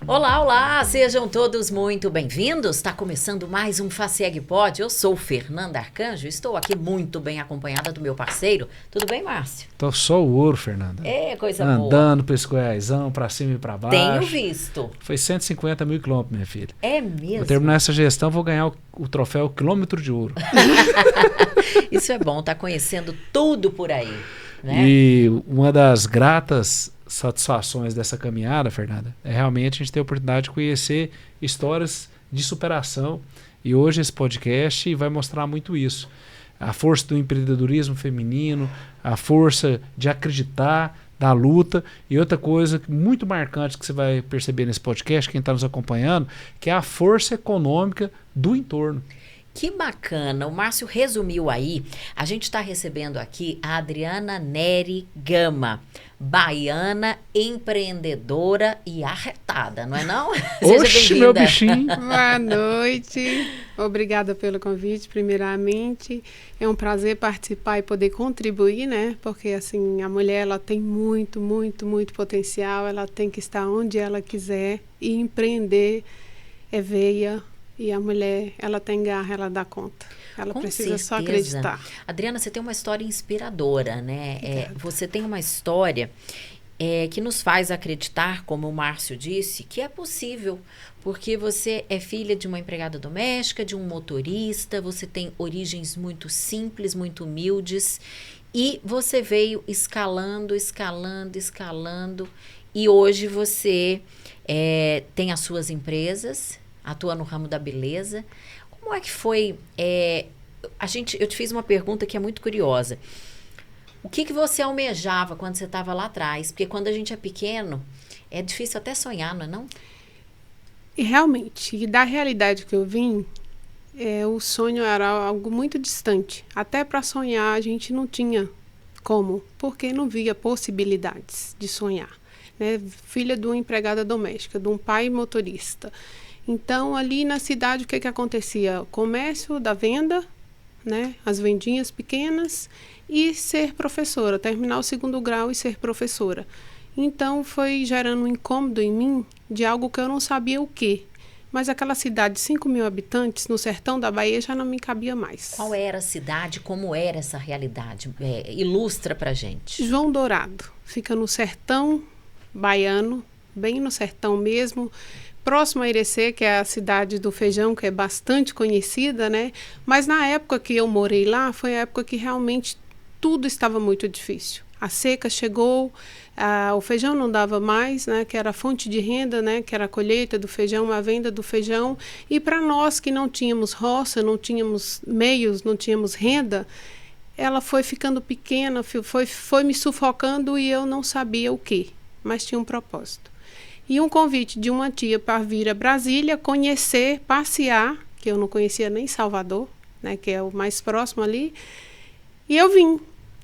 Olá, olá, sejam todos muito bem-vindos. Está começando mais um Faceg Pod. Eu sou Fernanda Arcanjo, estou aqui muito bem acompanhada do meu parceiro. Tudo bem, Márcio? Tô só o ouro, Fernanda. É, coisa boa. Andando pra esse Goiásão, pra cima e pra baixo. Tenho visto. Foi 150 mil quilômetros, minha filha. É mesmo? Vou terminar essa gestão, vou ganhar o troféu quilômetro de ouro. Isso é bom, tá conhecendo tudo por aí, né? E uma das gratas satisfações dessa caminhada, Fernanda, é realmente a gente ter a oportunidade de conhecer histórias de superação. E hoje esse podcast vai mostrar muito isso. A força do empreendedorismo feminino, a força de acreditar, da luta. E outra coisa muito marcante que você vai perceber nesse podcast, quem está nos acompanhando, que é a força econômica do entorno. Que bacana, o Márcio resumiu aí. A gente está recebendo aqui a Adriana Neri Gama, baiana, empreendedora e arretada, não é não? Oxe, meu bichinho! Boa noite, obrigada pelo convite, primeiramente. É um prazer participar e poder contribuir, né? Porque, assim, a mulher, ela tem muito, muito, muito potencial, ela tem que estar onde ela quiser e empreender é veia. E a mulher, ela tem garra, ela dá conta. Ela Com precisa certeza. só acreditar. Adriana, você tem uma história inspiradora, né? Você tem uma história que nos faz acreditar, como o Márcio disse, que é possível. Porque você é filha de uma empregada doméstica, de um motorista, você tem origens muito simples, muito humildes. E você veio escalando, escalando, escalando. E hoje você tem as suas empresas, atua no ramo da beleza. Como é que foi? Eu te fiz uma pergunta que é muito curiosa. O que você almejava quando você estava lá atrás? Porque quando a gente é pequeno, é difícil até sonhar, não é não? E realmente, e da realidade que eu vim, o sonho era algo muito distante. Até para sonhar a gente não tinha como, porque não via possibilidades de sonhar. Né? Filha de uma empregada doméstica, de um pai motorista. Então, ali na cidade, o que acontecia? Comércio da venda, né? As vendinhas pequenas e ser professora, terminar o 2º grau e ser professora. Então, foi gerando um incômodo em mim de algo que eu não sabia o quê. Mas aquela cidade de 5 mil habitantes, no sertão da Bahia, já não me cabia mais. Qual era a cidade? Como era essa realidade? Ilustra pra gente. João Dourado. Fica no sertão baiano, bem no sertão mesmo, próximo a Irecê, que é a cidade do feijão, que é bastante conhecida, né? Mas na época que eu morei lá, foi a época que realmente tudo estava muito difícil. A seca chegou, o feijão não dava mais, né? Que era a fonte de renda, né? Que era a colheita do feijão, a venda do feijão. E para nós que não tínhamos roça, não tínhamos meios, não tínhamos renda, ela foi ficando pequena, foi me sufocando e eu não sabia o quê, mas tinha um propósito. E um convite de uma tia para vir a Brasília, conhecer, passear, que eu não conhecia nem Salvador, né, que é o mais próximo ali. E eu vim.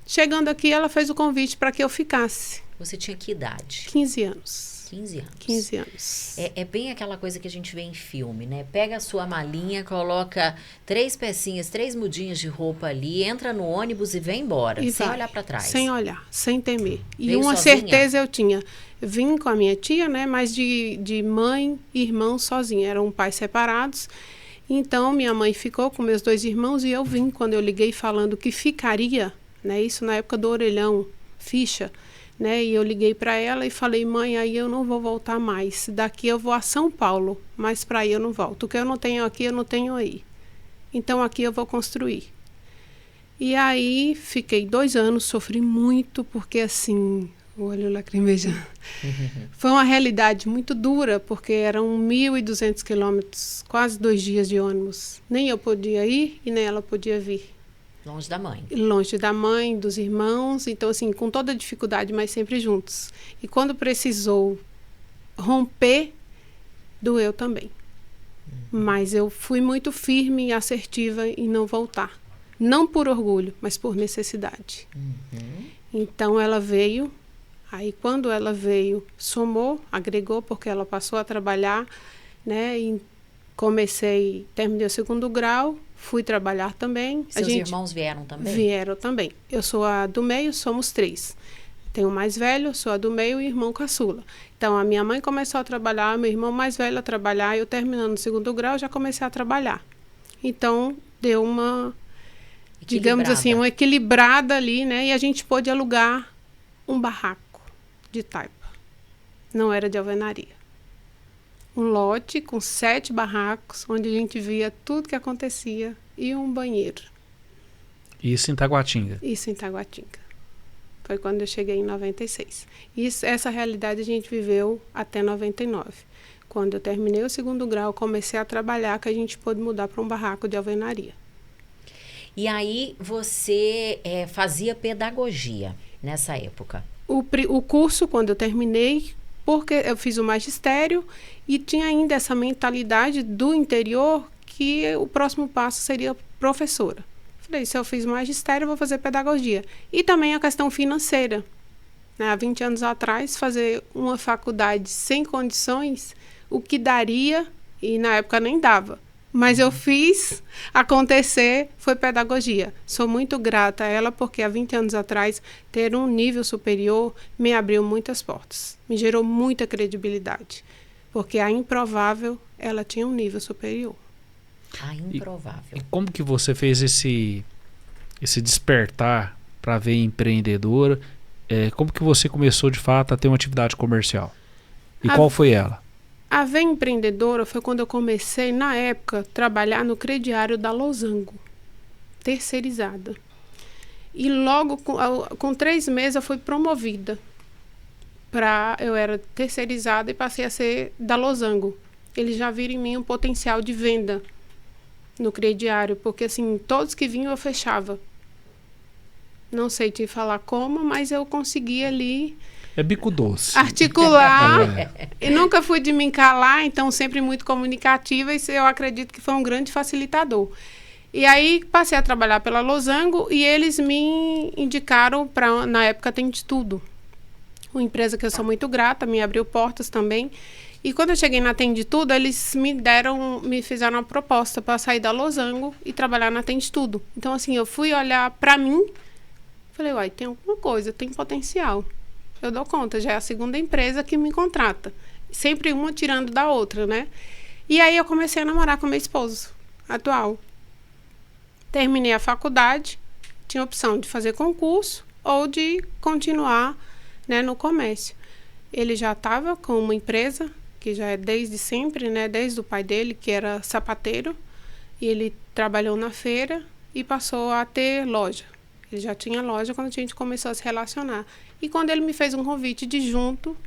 Chegando aqui, ela fez o convite para que eu ficasse. Você tinha que idade? 15 anos. 15 anos. 15 anos. É bem aquela coisa que a gente vê em filme, né? Pega a sua malinha, coloca 3 pecinhas, 3 mudinhas de roupa ali, entra no ônibus e vem embora, E sem vai, olhar para trás. Sem olhar, sem temer. E Veio uma sozinha? certeza eu tinha. Vim com a minha tia, né? Mas de mãe e irmão sozinha. Eram pais separados. Então, minha mãe ficou com meus 2 irmãos e eu vim quando eu liguei falando que ficaria, né? Isso na época do orelhão, ficha. Né? E eu liguei para ela e falei, mãe, aí eu não vou voltar mais. Daqui eu vou a São Paulo, mas para aí eu não volto. O que eu não tenho aqui, eu não tenho aí. Então aqui eu vou construir. E aí fiquei 2 anos, sofri muito, porque assim, o olho lacrimejando. Foi uma realidade muito dura, porque eram 1.200 quilômetros, quase 2 dias de ônibus. Nem eu podia ir e nem ela podia vir. Longe da mãe. Longe da mãe, dos irmãos, então assim, com toda dificuldade, mas sempre juntos. E quando precisou romper, doeu também. Mas eu fui muito firme e assertiva em não voltar. Não por orgulho, mas por necessidade. Então ela veio, aí quando ela veio, somou, agregou, porque ela passou a trabalhar, né? E terminei o 2º grau, fui trabalhar também. Seus irmãos vieram também? Vieram também. Eu sou a do meio, somos 3. Tenho o mais velho, sou a do meio e irmão caçula. Então, a minha mãe começou a trabalhar, meu irmão mais velho a trabalhar, eu terminando o 2º grau, já comecei a trabalhar. Então, deu uma, digamos assim, uma equilibrada ali, né? E a gente pôde alugar um barraco de taipa. Não era de alvenaria. Um lote com 7 barracos, onde a gente via tudo que acontecia e um banheiro. Isso em Taguatinga? Isso em Taguatinga. Foi quando eu cheguei em 96. Essa realidade a gente viveu até 99. Quando eu terminei o 2º grau, comecei a trabalhar, que a gente pôde mudar para um barraco de alvenaria. E aí você fazia pedagogia nessa época? O curso, quando eu terminei, porque eu fiz o magistério e tinha ainda essa mentalidade do interior que o próximo passo seria professora. Falei, se eu fiz magistério, eu vou fazer pedagogia. E também a questão financeira. Né? Há 20 anos atrás, fazer uma faculdade sem condições, o que daria, e na época nem dava. Mas eu fiz acontecer, foi pedagogia. Sou muito grata a ela, porque há 20 anos atrás, ter um nível superior me abriu muitas portas. Me gerou muita credibilidade. Porque a improvável, ela tinha um nível superior. A improvável. E como que você fez esse despertar para ver empreendedora? Como que você começou de fato a ter uma atividade comercial? E qual foi ela? A Ver Empreendedora foi quando eu comecei, na época, a trabalhar no crediário da Losango, terceirizada. E logo, com 3 meses, eu fui promovida. Eu era terceirizada e passei a ser da Losango. Eles já viram em mim um potencial de venda no crediário, porque assim, todos que vinham eu fechava. Não sei te falar como, mas eu conseguia ali... É bico doce. Articular. E nunca fui de me calar, então sempre muito comunicativa, e eu acredito que foi um grande facilitador. E aí passei a trabalhar pela Losango e eles me indicaram para, na época, Tende Tudo. Uma empresa que eu sou muito grata, me abriu portas também. E quando eu cheguei na Tende Tudo, eles me fizeram uma proposta para sair da Losango e trabalhar na Tende Tudo. Então, assim, eu fui olhar para mim, falei, uai, tem alguma coisa, tem potencial. Eu dou conta, já é a 2ª empresa que me contrata. Sempre uma tirando da outra, né? E aí eu comecei a namorar com meu esposo atual. Terminei a faculdade, tinha a opção de fazer concurso ou de continuar, né, no comércio. Ele já estava com uma empresa, que já é desde sempre, né, desde o pai dele, que era sapateiro, e ele trabalhou na feira e passou a ter loja. Ele já tinha loja quando a gente começou a se relacionar. E quando ele me fez um convite de junto,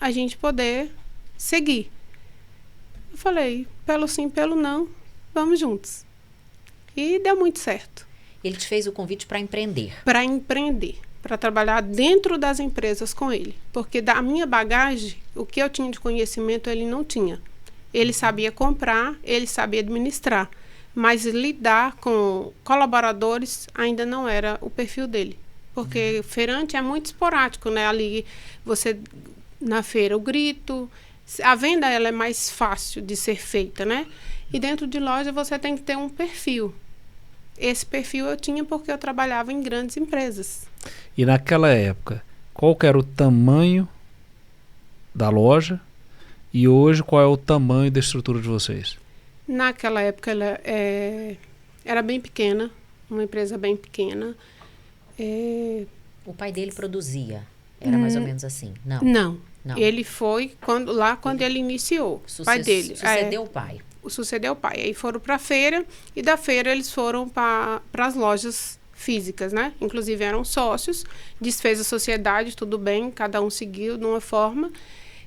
a gente poder seguir. Eu falei, pelo sim, pelo não, vamos juntos. E deu muito certo. Ele te fez o convite para empreender? Para empreender. Para trabalhar dentro das empresas com ele. Porque da minha bagagem, o que eu tinha de conhecimento, ele não tinha. Ele sabia comprar, ele sabia administrar. Mas lidar com colaboradores ainda não era o perfil dele. Porque feirante é muito esporádico, né? Ali, você, na feira, o grito. A venda, ela é mais fácil de ser feita, né? E dentro de loja, você tem que ter um perfil. Esse perfil eu tinha porque eu trabalhava em grandes empresas. E naquela época, qual que era o tamanho da loja? E hoje, qual é o tamanho da estrutura de vocês? Naquela época, ela era bem pequena. Uma empresa bem pequena. O pai dele produzia? Era mais ou menos assim? Não. Não. Ele foi quando ele iniciou. Pai dele. Sucedeu o pai. Sucedeu o pai. Aí foram para a feira e da feira eles foram para as lojas físicas, né? Inclusive eram sócios, desfez a sociedade, tudo bem, cada um seguiu de uma forma.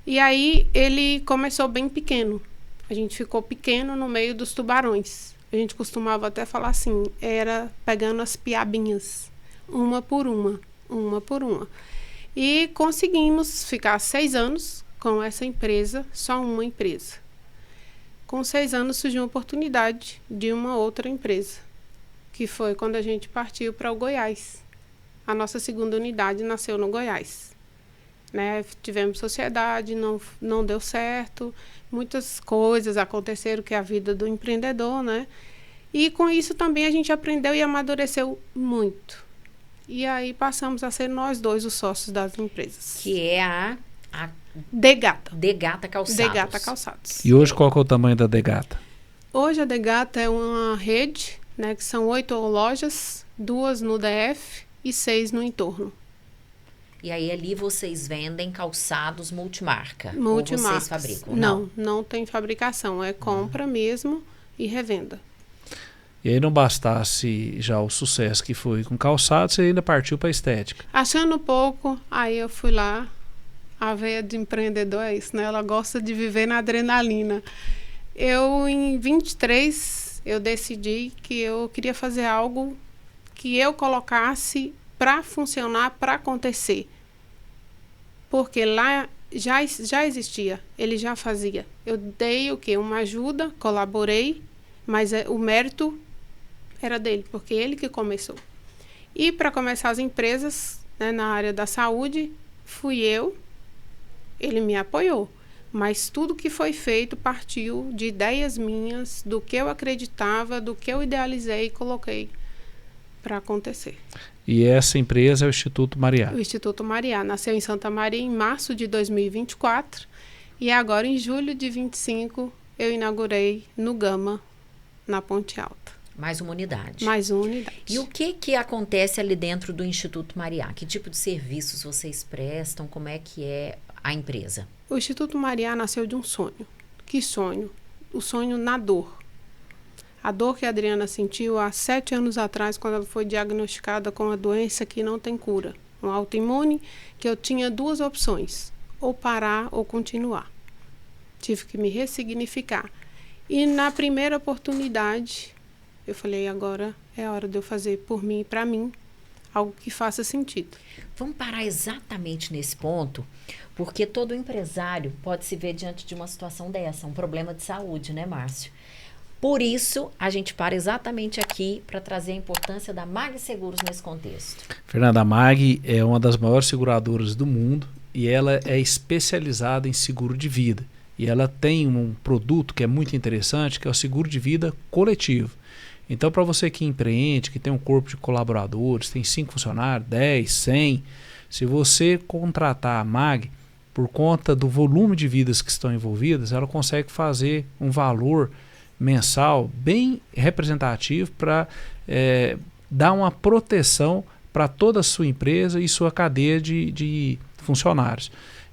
E aí ele começou bem pequeno. A gente ficou pequeno no meio dos tubarões. A gente costumava até falar assim, era pegando as piabinhas, uma por uma. E conseguimos ficar 6 anos com essa empresa, só uma empresa. Com 6 anos surgiu uma oportunidade de uma outra empresa, que foi quando a gente partiu para o Goiás. A nossa 2ª unidade nasceu no Goiás. Né? Tivemos sociedade, não deu certo, muitas coisas aconteceram, que é a vida do empreendedor, né? E com isso também a gente aprendeu e amadureceu muito. E aí passamos a ser nós dois os sócios das empresas. Que é a Degata. Degata Calçados. Degata Calçados. E hoje qual que é o tamanho da Degata? Hoje a Degata é uma rede, né, que são 8 lojas, 2 no DF e 6 no entorno. E aí ali vocês vendem calçados multimarca? Multimarcas. Ou vocês fabricam? Não tem fabricação, é compra mesmo e revenda. E aí não bastasse já o sucesso que foi com calçados, você ainda partiu para estética. Achando pouco, aí eu fui lá. A veia de empreendedor é isso, né? Ela gosta de viver na adrenalina. Em 23, eu decidi que eu queria fazer algo que eu colocasse para funcionar, para acontecer. Porque lá já existia, ele já fazia. Eu dei o quê? Uma ajuda, colaborei, mas o mérito era dele, porque ele que começou. E para começar as empresas, né, na área da saúde, fui eu, ele me apoiou. Mas tudo que foi feito partiu de ideias minhas, do que eu acreditava, do que eu idealizei e coloquei para acontecer. E essa empresa é o Instituto Mariá. O Instituto Mariá nasceu em Santa Maria em março de 2024 e agora em julho de 25 eu inaugurei no Gama, na Ponte Alta. Mais uma unidade. Mais uma unidade. E o que acontece ali dentro do Instituto Mariá? Que tipo de serviços vocês prestam? Como é que é a empresa? O Instituto Mariá nasceu de um sonho. Que sonho? O sonho na dor. A dor que a Adriana sentiu há 7 anos atrás, quando ela foi diagnosticada com uma doença que não tem cura. Um autoimune, que eu tinha 2 opções. Ou parar ou continuar. Tive que me ressignificar. E na primeira oportunidade, eu falei, agora é a hora de eu fazer por mim e para mim algo que faça sentido. Vamos parar exatamente nesse ponto, porque todo empresário pode se ver diante de uma situação dessa, um problema de saúde, né, Márcio? Por isso, a gente para exatamente aqui para trazer a importância da MAG Seguros nesse contexto. Fernanda, a MAG é uma das maiores seguradoras do mundo e ela é especializada em seguro de vida. E ela tem um produto que é muito interessante, que é o seguro de vida coletivo. Então, para você que empreende, que tem um corpo de colaboradores, tem 5 funcionários, 10, 100, se você contratar a MAG, por conta do volume de vidas que estão envolvidas, ela consegue fazer um valor mensal bem representativo para dar uma proteção para toda a sua empresa e sua cadeia de funcionários.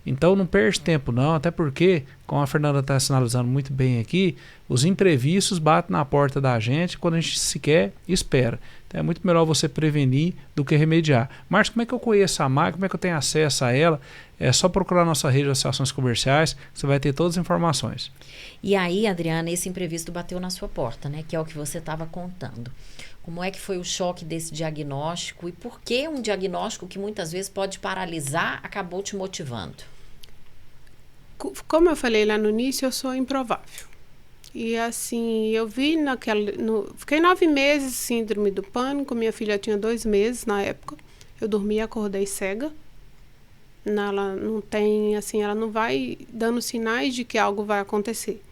Então não perde tempo não, até porque, como a Fernanda está sinalizando muito bem aqui, os imprevistos batem na porta da gente quando a gente sequer espera. Então é muito melhor você prevenir do que remediar. Márcio, como é que eu conheço a MAG? Como é que eu tenho acesso a ela? É só procurar nossa rede de associações comerciais, que você vai ter todas as informações. E aí, Adriana, esse imprevisto bateu na sua porta, né? Que é o que você estava contando. Como é que foi o choque desse diagnóstico e por que um diagnóstico que muitas vezes pode paralisar acabou te motivando? Como eu falei lá no início, eu sou improvável. E assim, eu vi fiquei 9 meses síndrome do pânico, minha filha tinha 2 meses na época. Eu dormi e acordei cega. Ela não tem, assim, ela não vai dando sinais de que algo vai acontecer.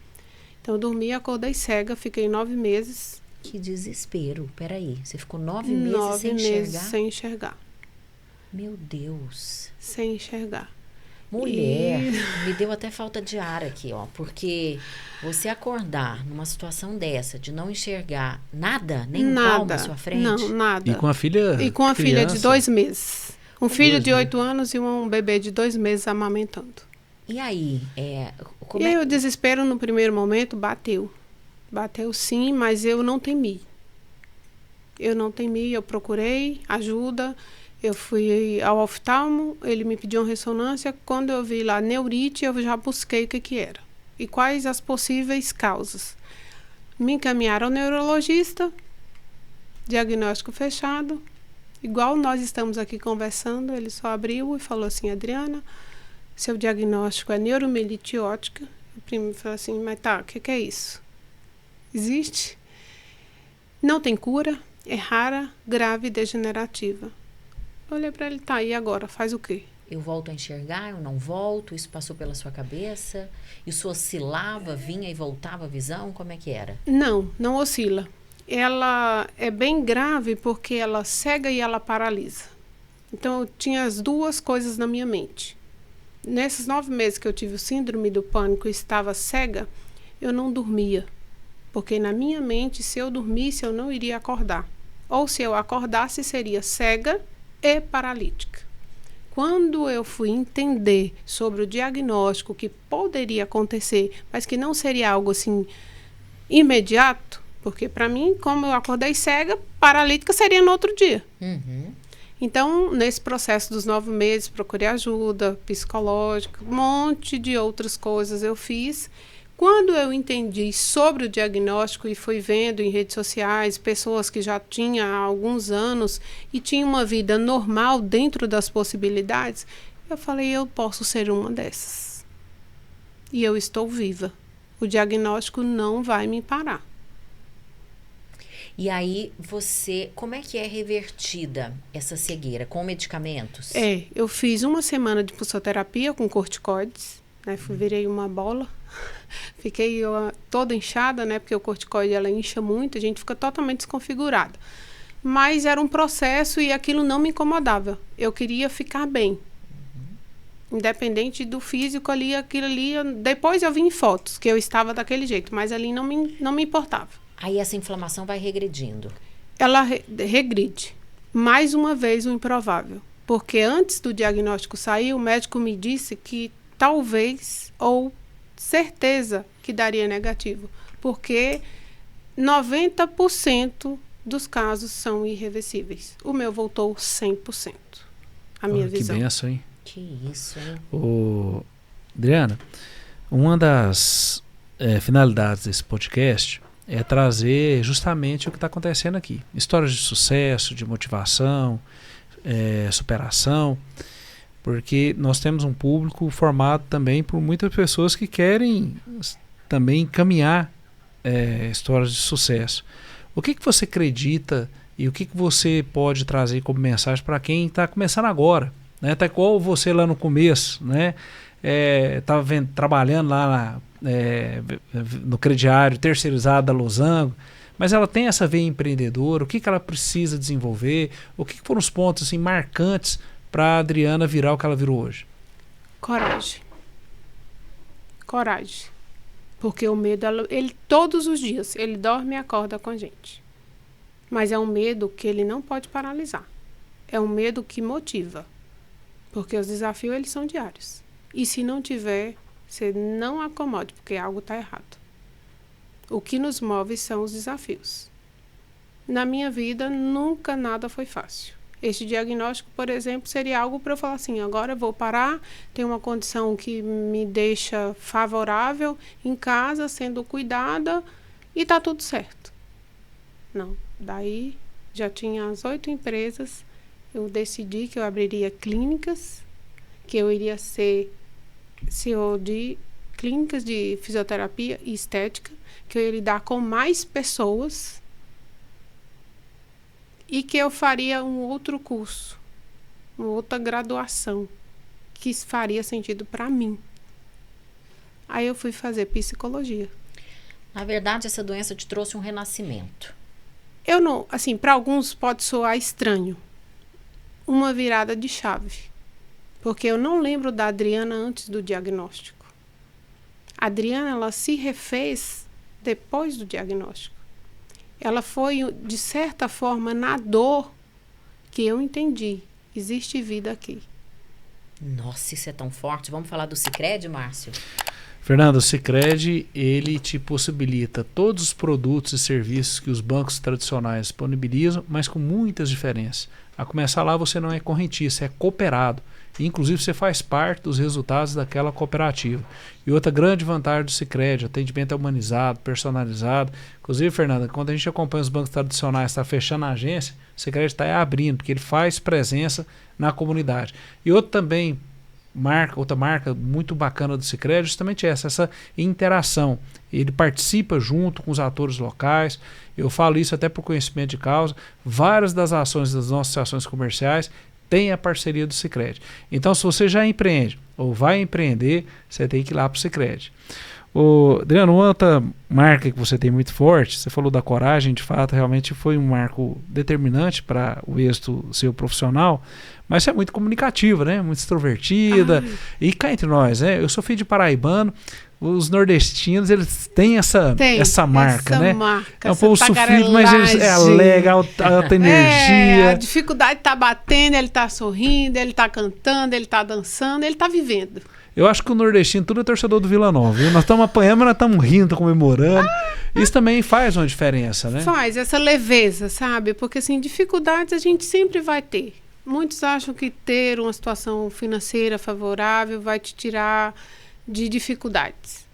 Então eu dormi e acordei cega, fiquei 9 meses. Que desespero, peraí, você ficou 9 meses sem enxergar? 9 meses sem enxergar. Meu Deus. Sem enxergar. Mulher, me deu até falta de ar aqui, ó, porque você acordar numa situação dessa, de não enxergar nada, nem um palmo à sua frente. Não, nada. E com a filha E com a filha de 2 meses. Um filho de 8 anos e um bebê de 2 meses amamentando. E aí? O desespero no primeiro momento bateu. Bateu sim, mas eu não temi. Eu procurei ajuda. Eu fui ao oftalmo, ele me pediu uma ressonância. Quando eu vi lá neurite, eu já busquei o que era. E quais as possíveis causas. Me encaminharam ao neurologista, diagnóstico fechado. Igual nós estamos aqui conversando, ele só abriu e falou assim, Adriana, seu diagnóstico é neuromielite óptica. O primo falou assim, mas tá, o que é isso? Existe? Não tem cura, é rara, grave e degenerativa. Eu olhei para ele, tá, e agora? Faz o quê? Eu volto a enxergar, eu não volto? Isso passou pela sua cabeça? Isso oscilava, vinha e voltava a visão? Como é que era? Não oscila. Ela é bem grave porque ela cega e ela paralisa. Então, eu tinha as duas coisas na minha mente. Nesses 9 meses que eu tive o síndrome do pânico e estava cega, eu não dormia. Porque na minha mente, se eu dormisse, eu não iria acordar. Ou se eu acordasse, seria cega e paralítica. Quando eu fui entender sobre o diagnóstico que poderia acontecer, mas que não seria algo assim imediato, porque para mim, como eu acordei cega, paralítica seria no outro dia. Uhum. Então, nesse processo dos 9 meses, procurei ajuda psicológica, um monte de outras coisas eu fiz. Quando eu entendi sobre o diagnóstico e fui vendo em redes sociais pessoas que já tinham há alguns anos e tinham uma vida normal dentro das possibilidades, eu falei, eu posso ser uma dessas. E eu estou viva. O diagnóstico não vai me parar. E aí, como é que é revertida essa cegueira? Com medicamentos? Eu fiz 1 semana de pulsoterapia com corticoides, né? Virei uma bola. Fiquei toda inchada, né? Porque o corticoide, ela incha muito, a gente fica totalmente desconfigurada. Mas era um processo e aquilo não me incomodava. Eu queria ficar bem. Independente do físico ali, aquilo ali... Depois eu vi em fotos que eu estava daquele jeito, mas ali não me importava. Aí essa inflamação vai regredindo. Ela regride. Mais uma vez o improvável. Porque antes do diagnóstico sair, o médico me disse que talvez ou certeza que daria negativo. Porque 90% dos casos são irreversíveis. O meu voltou 100%. A minha visão. Que benção, hein? Que isso, hein? Adriana, uma das finalidades desse podcast é trazer justamente o que está acontecendo aqui. Histórias de sucesso, de motivação, superação, porque nós temos um público formado também por muitas pessoas que querem também caminhar histórias de sucesso. O que você acredita e o que você pode trazer como mensagem para quem está começando agora? Né? Tá igual você lá no começo, né? Estava trabalhando lá no crediário terceirizado da Losango, mas ela tem essa veia empreendedora. O que ela precisa desenvolver? O que foram os pontos assim, marcantes para a Adriana virar o que ela virou hoje? Coragem. Porque o medo, ele todos os dias, ele dorme e acorda com a gente. Mas é um medo que ele não pode paralisar. É um medo que motiva. Porque os desafios, eles são diários. E se não tiver, você não acomode, porque algo está errado. O que nos move são os desafios. Na minha vida, nunca nada foi fácil. Este diagnóstico, por exemplo, seria algo para eu falar assim, agora eu vou parar, tenho uma condição que me deixa favorável em casa, sendo cuidada, e está tudo certo. Não, daí já tinha as 8 empresas, eu decidi que eu abriria clínicas, que eu iria ser CEO de clínicas de fisioterapia e estética, que eu ia lidar com mais pessoas e que eu faria um outro curso, uma outra graduação, que faria sentido para mim. Aí eu fui fazer psicologia. Na verdade, essa doença te trouxe um renascimento. Eu não, assim, para alguns pode soar estranho, uma virada de chave, porque eu não lembro da Adriana antes do diagnóstico. A Adriana, ela se refez depois do diagnóstico. Ela foi, de certa forma, na dor que eu entendi. Existe vida aqui. Nossa, isso é tão forte. Vamos falar do Sicredi, Márcio? Fernando, o Sicredi, ele te possibilita todos os produtos e serviços que os bancos tradicionais disponibilizam, mas com muitas diferenças. A começar lá, você não é correntista, é cooperado. Inclusive, você faz parte dos resultados daquela cooperativa. E outra grande vantagem do Sicredi, atendimento é humanizado, personalizado. Inclusive, Fernanda, quando a gente acompanha os bancos tradicionais, está fechando a agência, o Sicredi está abrindo, porque ele faz presença na comunidade. E outra marca muito bacana do Sicredi, justamente essa interação. Ele participa junto com os atores locais. Eu falo isso até por conhecimento de causa. Várias das ações das nossas ações comerciais tem a parceria do Sicredi. Então, se você já empreende ou vai empreender, você tem que ir lá para o Sicredi. Adriano, uma outra marca que você tem muito forte, você falou da coragem, de fato, realmente foi um marco determinante para o êxito seu profissional, mas você é muito comunicativa, né? Muito extrovertida. E cá entre nós, né? Eu sou filho de paraibano, os nordestinos, eles têm essa marca, né? É um povo sofrido, mas eles alegre, alta energia. A dificuldade tá batendo, ele tá sorrindo, ele tá cantando, ele tá dançando, ele tá vivendo. Eu acho que o nordestino tudo é torcedor do Vila Nova, viu? Nós estamos apanhando, mas nós estamos rindo, estamos comemorando. Isso também faz uma diferença, né? Faz, essa leveza, sabe? Porque, assim, dificuldades a gente sempre vai ter. Muitos acham que ter uma situação financeira favorável vai te tirar de dificuldades.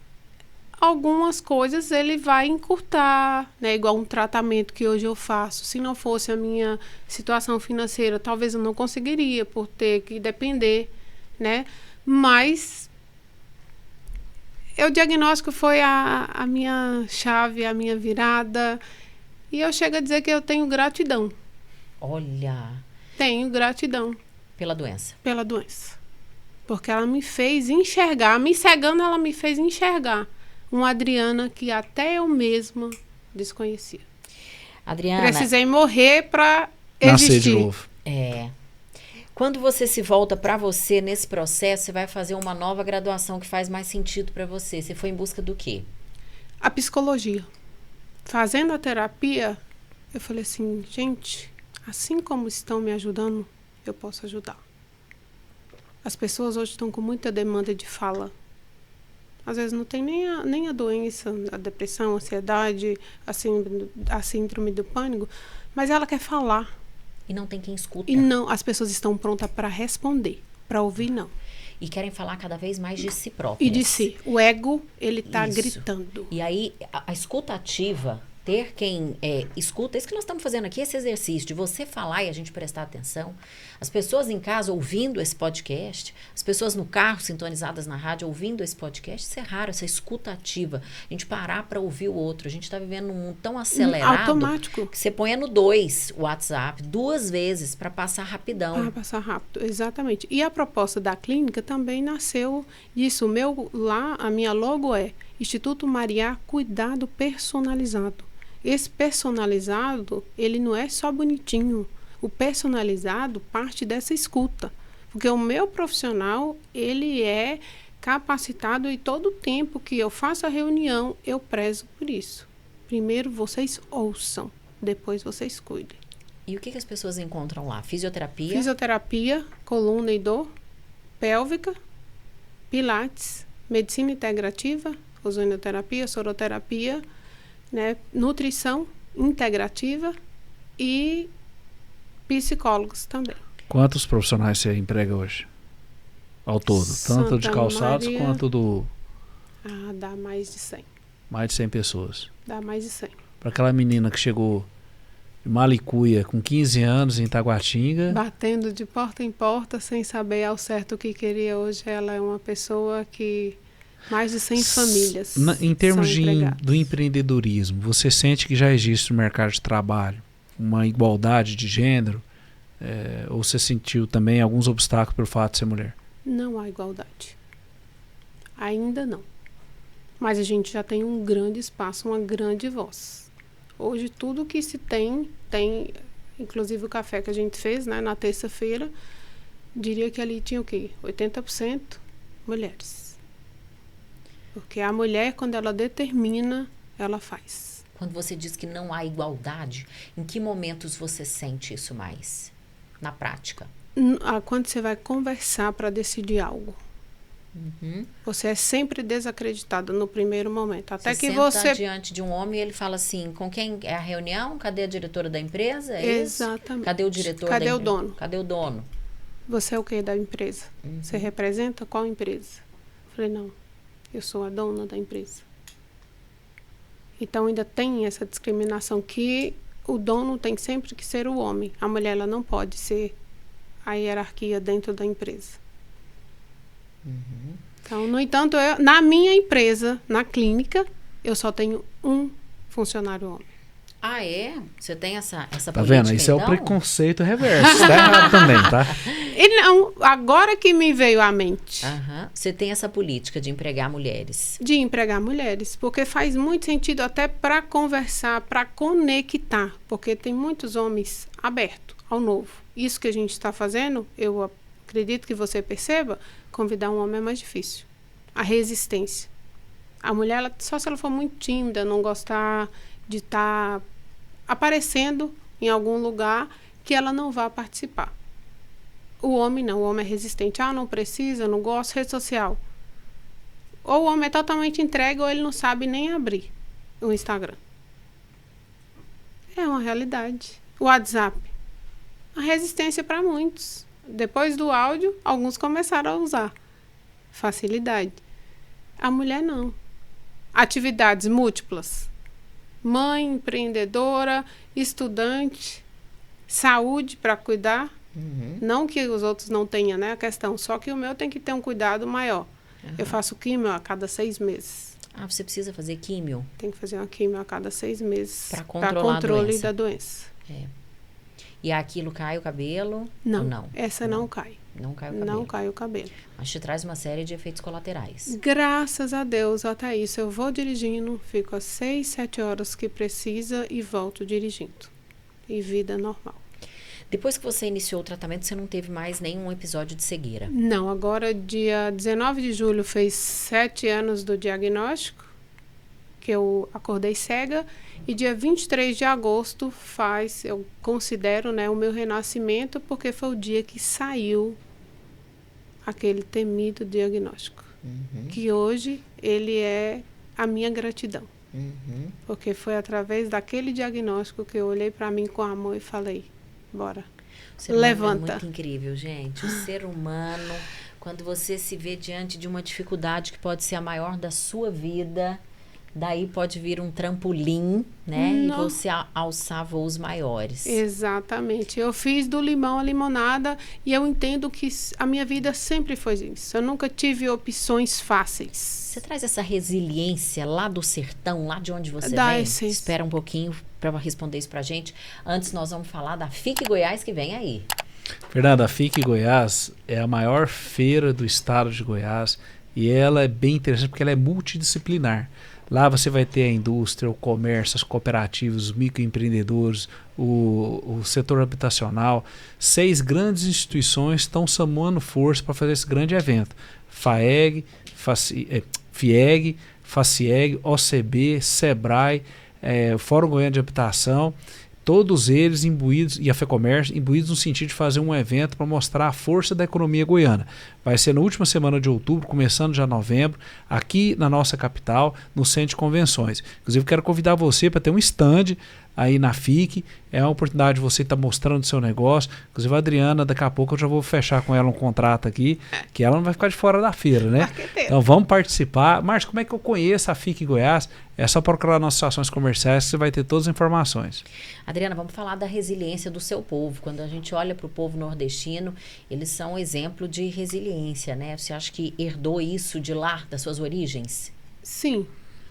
Algumas coisas ele vai encurtar, né? Igual um tratamento que hoje eu faço. Se não fosse a minha situação financeira, talvez eu não conseguiria, por ter que depender, né? Mas o diagnóstico foi a minha chave, a minha virada. E eu chego a dizer que eu tenho gratidão. Olha. Tenho gratidão. Pela doença. Pela doença. Porque ela me fez enxergar. Me cegando, ela me fez enxergar uma Adriana que até eu mesma desconhecia. Adriana. Precisei morrer para existir. Nascer de novo. Quando você se volta para você nesse processo, você vai fazer uma nova graduação que faz mais sentido para você. Você foi em busca do quê? A psicologia. Fazendo a terapia, eu falei assim, gente, assim como estão me ajudando, eu posso ajudar. As pessoas hoje estão com muita demanda de fala. Às vezes não tem nem a doença, a depressão, a ansiedade, a síndrome do pânico, mas ela quer falar. E não tem quem escuta. E não, as pessoas estão prontas para responder, para ouvir não. E querem falar cada vez mais de si próprias. E de si. O ego, ele está gritando. E aí, a escuta ativa, ter quem escuta, isso que nós estamos fazendo aqui, esse exercício de você falar e a gente prestar atenção. As pessoas em casa ouvindo esse podcast, as pessoas no carro sintonizadas na rádio ouvindo esse podcast, isso é raro, essa escuta ativa. A gente parar para ouvir o outro. A gente está vivendo num mundo tão acelerado. Automático. Que você põe no 2 o WhatsApp 2 vezes para passar rapidão. Para passar rápido, exatamente. E a proposta da clínica também nasceu disso. A minha logo é Instituto Mariá Cuidado Personalizado. Esse personalizado, ele não é só bonitinho. O personalizado parte dessa escuta. Porque o meu profissional, ele é capacitado e todo o tempo que eu faço a reunião, eu prezo por isso. Primeiro vocês ouçam, depois vocês cuidem. E o que as pessoas encontram lá? Fisioterapia? Fisioterapia, coluna e dor, pélvica, pilates, medicina integrativa, ozonioterapia, soroterapia, né, nutrição integrativa e psicólogos também. Quantos profissionais você emprega hoje? Ao todo? Tanto de calçados quanto do... dá mais de 100. Mais de 100 pessoas. Dá mais de 100. Para aquela menina que chegou de Malicuia com 15 anos em Taguatinga... Batendo de porta em porta sem saber ao certo o que queria. Hoje ela é uma pessoa que... Mais de 100 famílias. Em termos do empreendedorismo, você sente que já existe no mercado de trabalho uma igualdade de gênero? Ou você sentiu também alguns obstáculos pelo fato de ser mulher? Não há igualdade. Ainda não. Mas a gente já tem um grande espaço, uma grande voz. Hoje tudo que se tem, inclusive o café que a gente fez, né, na terça-feira, diria que ali tinha o quê? 80% mulheres. Porque a mulher, quando ela determina, ela faz. Quando você diz que não há igualdade, em que momentos você sente isso mais? Na prática? Quando você vai conversar para decidir algo. Uhum. Você é sempre desacreditado no primeiro momento. Até que senta você diante de um homem e ele fala assim, com quem é a reunião? Cadê a diretora da empresa? Exatamente. Cadê o diretor Cadê da o dono? Cadê o dono? Você é o que da empresa? Você representa qual empresa? Eu falei, não. Eu sou a dona da empresa. Então, ainda tem essa discriminação que o dono tem sempre que ser o homem. A mulher ela não pode ser a hierarquia dentro da empresa. Então, no entanto, na minha empresa, na clínica, eu só tenho um funcionário homem. Ah, é? Você tem essa tá política, vendo? Isso então? É o preconceito reverso. Tá errado também, tá? E não, agora que me veio à mente. Você tem essa política de empregar mulheres. De empregar mulheres, porque faz muito sentido até para conversar, para conectar, porque tem muitos homens abertos ao novo. Isso que a gente está fazendo, eu acredito que você perceba, convidar um homem é mais difícil. A resistência. A mulher, só se ela for muito tímida, não gostar de estar aparecendo em algum lugar, que ela não vá participar. O homem não, o homem é resistente. Não precisa, não gosto, rede social. Ou o homem é totalmente entregue ou ele não sabe nem abrir o Instagram. É uma realidade. O WhatsApp. A resistência para muitos. Depois do áudio, alguns começaram a usar. Facilidade. A mulher não. Atividades múltiplas. Mãe, empreendedora, estudante, saúde para cuidar. Não que os outros não tenham, né, a questão. Só que o meu tem que ter um cuidado maior. Eu faço químio a cada 6 meses. Você precisa fazer químio? Tem que fazer uma químio a cada 6 meses. Para controle da doença. E aquilo cai o cabelo? Não, não? Essa não cai. Não cai o cabelo? Não cai o cabelo. Mas te traz uma série de efeitos colaterais. Graças a Deus, até isso. Eu vou dirigindo, fico às 6, 7 horas que precisa e volto dirigindo. E vida normal. Depois que você iniciou o tratamento, você não teve mais nenhum episódio de cegueira? Não, agora dia 19 de julho fez 7 anos do diagnóstico, que eu acordei cega, e dia 23 de agosto eu considero, né, o meu renascimento, porque foi o dia que saiu aquele temido diagnóstico. Que hoje ele é a minha gratidão. Porque foi através daquele diagnóstico que eu olhei para mim com amor e falei, bora, levanta. É muito incrível, gente. O ser humano, quando você se vê diante de uma dificuldade que pode ser a maior da sua vida, daí pode vir um trampolim, né? E você alçar voos maiores. Exatamente. Eu fiz do limão a limonada e eu entendo que a minha vida sempre foi isso. Eu nunca tive opções fáceis. Você traz essa resiliência lá do sertão, lá de onde você da vem? Essência. Espera um pouquinho para responder isso pra gente. Antes nós vamos falar da FIC Goiás que vem aí. Fernanda, a FIC Goiás é a maior feira do estado de Goiás e ela é bem interessante porque ela é multidisciplinar. Lá você vai ter a indústria, o comércio, as cooperativas, os microempreendedores, o setor habitacional. 6 grandes instituições estão somando força para fazer esse grande evento. FAEG, FIEG, FACIEG, OCB, SEBRAE, Fórum Goiano de Habitação, todos eles imbuídos, e a FEComércio, imbuídos no sentido de fazer um evento para mostrar a força da economia goiana. Vai ser na última semana de outubro, começando já novembro, aqui na nossa capital, no Centro de Convenções. Inclusive, quero convidar você para ter um stand aí na FIC. É uma oportunidade de você estar mostrando o seu negócio. Inclusive, a Adriana, daqui a pouco eu já vou fechar com ela um contrato aqui, que ela não vai ficar de fora da feira, né? Então, vamos participar. Márcio, como é que eu conheço a FIC Goiás? É só procurar nas associações comerciais que você vai ter todas as informações. Adriana, vamos falar da resiliência do seu povo. Quando a gente olha para o povo nordestino, eles são um exemplo de resiliência, né? Você acha que herdou isso de lá, das suas origens? Sim,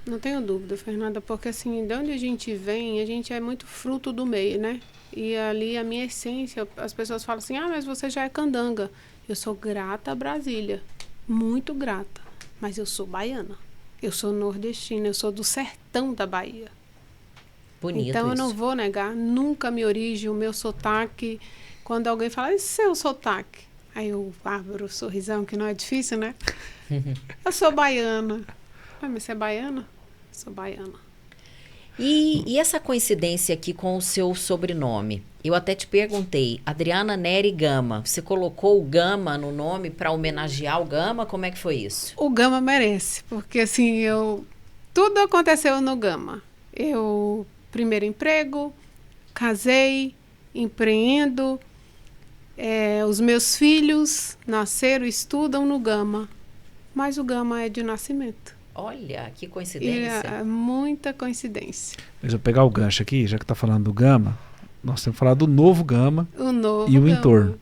não tenho dúvida, Fernanda, porque assim, de onde a gente vem, a gente é muito fruto do meio, né? E ali a minha essência, as pessoas falam assim, mas você já é candanga. Eu sou grata a Brasília, muito grata, mas eu sou baiana. Eu sou nordestina, eu sou do sertão da Bahia. Bonito então eu isso. não vou negar nunca a minha origem, o meu sotaque. Quando alguém fala, esse seu sotaque? Aí eu abro o sorrisão, que não é difícil, né? Eu sou baiana. Mas você é baiana? Sou baiana. E essa coincidência aqui com o seu sobrenome? Eu até te perguntei, Adriana Neri Gama, você colocou o Gama no nome para homenagear o Gama? Como é que foi isso? O Gama merece, porque assim, tudo aconteceu no Gama. Primeiro emprego, casei, empreendo, os meus filhos nasceram, estudam no Gama, mas o Gama é de nascimento. Olha, que coincidência. É muita coincidência. Mas eu vou pegar o gancho aqui, já que está falando do Gama, nós temos que falar do novo Gama e o entorno.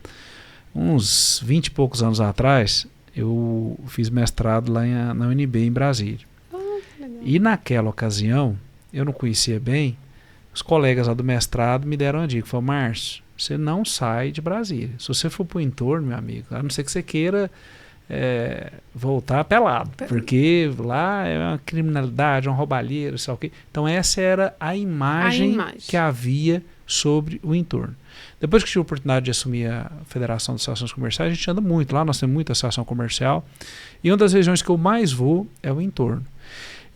Uns 20 e poucos anos atrás, eu fiz mestrado lá na UNB, em Brasília. Que legal. E naquela ocasião, eu não conhecia bem, os colegas lá do mestrado me deram uma dica. Falaram, Márcio, você não sai de Brasília. Se você for para o entorno, meu amigo, a não ser que você queira voltar pelado, porque lá é uma criminalidade, uma roubalheira, sei lá o quê. Então essa era a imagem que havia sobre o entorno. Depois que tive a oportunidade de assumir a Federação de Associações Comerciais, a gente anda muito lá, nós temos muita associação comercial, e uma das regiões que eu mais vou é o entorno.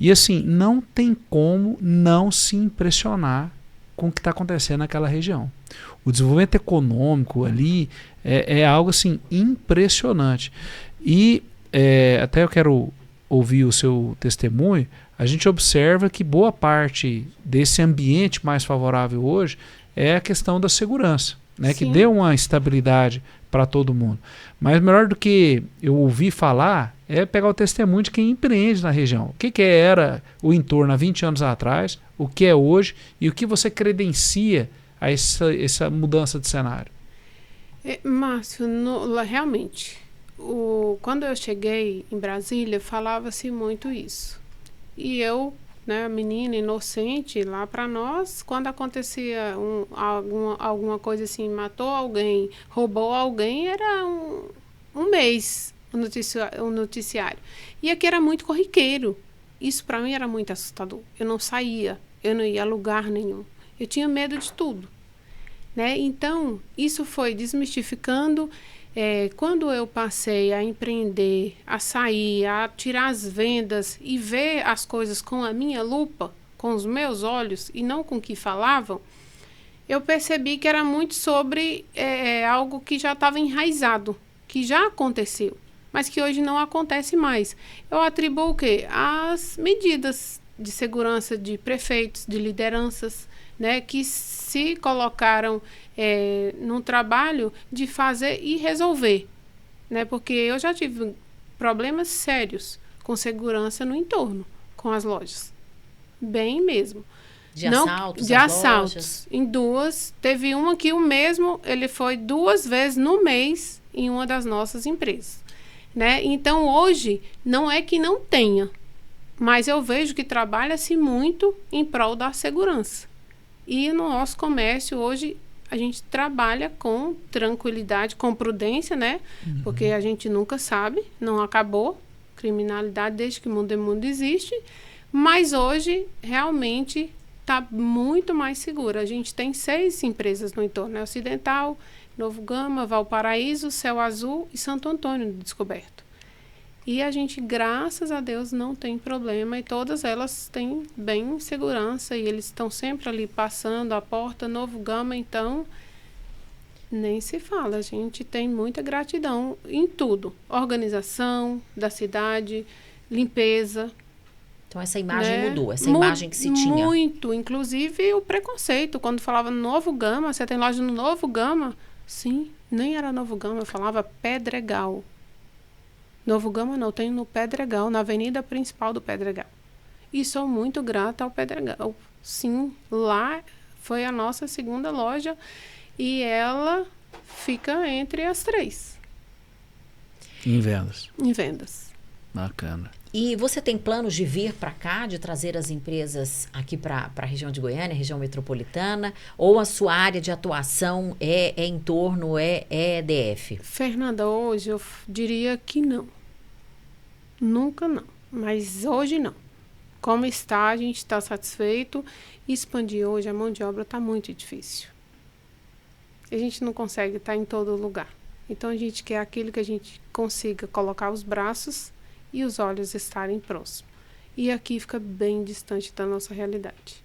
E assim, não tem como não se impressionar com o que está acontecendo naquela região. O desenvolvimento econômico ali é algo assim impressionante. E até eu quero ouvir o seu testemunho. A gente observa que boa parte desse ambiente mais favorável hoje é a questão da segurança, né, que deu uma estabilidade para todo mundo. Mas melhor do que eu ouvir falar é pegar o testemunho de quem empreende na região. O que era o entorno há 20 anos atrás, o que é hoje e o que você credencia a essa mudança de cenário. Márcio, realmente, quando eu cheguei em Brasília, falava-se muito isso. E eu, né, menina inocente, lá para nós, quando acontecia alguma coisa assim, matou alguém, roubou alguém, era um mês o noticiário. E aqui era muito corriqueiro. Isso para mim era muito assustador. Eu não saía, eu não ia a lugar nenhum. Eu tinha medo de tudo, né? Então, isso foi desmistificando. Quando eu passei a empreender, a sair, a tirar as vendas e ver as coisas com a minha lupa, com os meus olhos e não com o que falavam, eu percebi que era muito sobre algo que já estava enraizado, que já aconteceu, mas que hoje não acontece mais. Eu atribuo o quê? As medidas de segurança de prefeitos, de lideranças, né, que se colocaram num trabalho de fazer e resolver, né, porque eu já tive problemas sérios com segurança no entorno, com as lojas, bem mesmo. De assaltos? De assaltos. Em duas, teve uma que ele foi 2 vezes no mês em uma das nossas empresas, né? Então hoje não é que não tenha, mas eu vejo que trabalha-se muito em prol da segurança. E no nosso comércio hoje a gente trabalha com tranquilidade, com prudência, né? Uhum. Porque a gente nunca sabe, não acabou criminalidade desde que o mundo existe, mas hoje realmente está muito mais seguro. A gente tem 6 empresas no entorno, né? Ocidental, Novo Gama, Valparaíso, Céu Azul e Santo Antônio do Descoberto. E a gente, graças a Deus, não tem problema e todas elas têm bem segurança e eles estão sempre ali passando a porta. Novo Gama, então, nem se fala. A gente tem muita gratidão em tudo. Organização da cidade, limpeza. Então, essa imagem mudou, essa imagem que se tinha. Muito, inclusive o preconceito. Quando falava Novo Gama, você tem loja no Novo Gama? Sim, nem era Novo Gama, eu falava Pedregal. Novo Gama não, tem no Pedregal, na avenida principal do Pedregal. E sou muito grata ao Pedregal. Sim, lá foi a nossa segunda loja e ela fica entre as 3. Em vendas? Em vendas. Bacana. E você tem planos de vir para cá, de trazer as empresas aqui para a região de Goiânia, região metropolitana? Ou a sua área de atuação é em torno, é DF? Fernanda, hoje eu diria que não. Nunca não. Mas hoje não. Como está, a gente está satisfeito. Expandir hoje, a mão de obra está muito difícil. A gente não consegue estar em todo lugar. Então, a gente quer aquilo que a gente consiga colocar os braços e os olhos estarem próximos. E aqui fica bem distante da nossa realidade.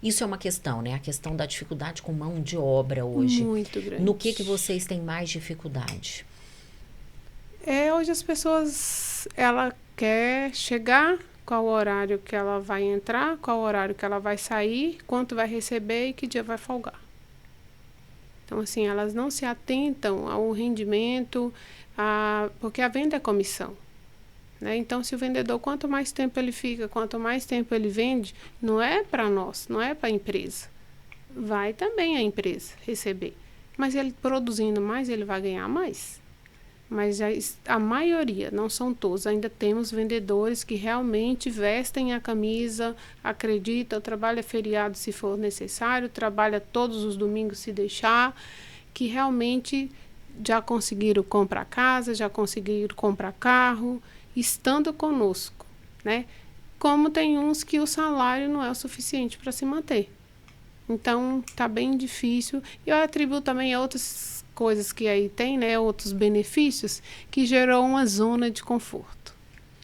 Isso é uma questão, né? A questão da dificuldade com mão de obra hoje. Muito grande. No que vocês têm mais dificuldade? Hoje as pessoas, ela quer chegar, qual horário que ela vai entrar, qual horário que ela vai sair, quanto vai receber e que dia vai folgar. Então, assim, elas não se atentam ao rendimento, porque a venda é comissão. Né? Então, se o vendedor, quanto mais tempo ele fica, quanto mais tempo ele vende, não é para nós, não é para a empresa. Vai também a empresa receber. Mas ele produzindo mais, ele vai ganhar mais. mas a maioria, não são todos, ainda temos vendedores que realmente vestem a camisa, acreditam, trabalha feriado se for necessário, trabalha todos os domingos se deixar, que realmente já conseguiram comprar casa, já conseguiram comprar carro, estando conosco, né? Como tem uns que o salário não é o suficiente para se manter. Então, tá bem difícil. Eu atribuo também a outras coisas que aí tem, né? Outros benefícios, que gerou uma zona de conforto.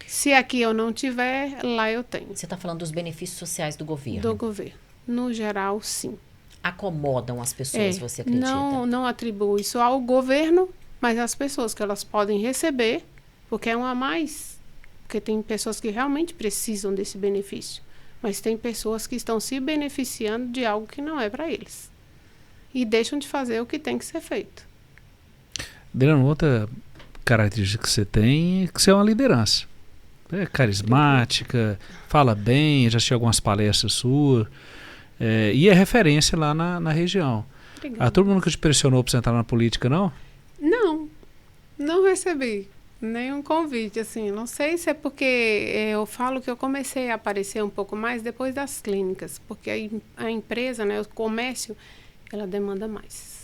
Se aqui eu não tiver, lá eu tenho. Você está falando dos benefícios sociais do governo? Do governo. No geral, sim. Acomodam as pessoas, você acredita? Não atribuo isso ao governo, mas às pessoas que elas podem receber, porque é um a mais. Porque tem pessoas que realmente precisam desse benefício. Mas tem pessoas que estão se beneficiando de algo que não é para eles. E deixam de fazer o que tem que ser feito. Adriano, outra característica que você tem é que você é uma liderança. É carismática, fala bem, já assisti algumas palestras suas. E é referência lá na região. Obrigada. A turma nunca te pressionou para você entrar na política, não? Não recebi nenhum convite, assim. Não sei se é porque eu falo que eu comecei a aparecer um pouco mais depois das clínicas, porque a empresa, né, o comércio, ela demanda mais.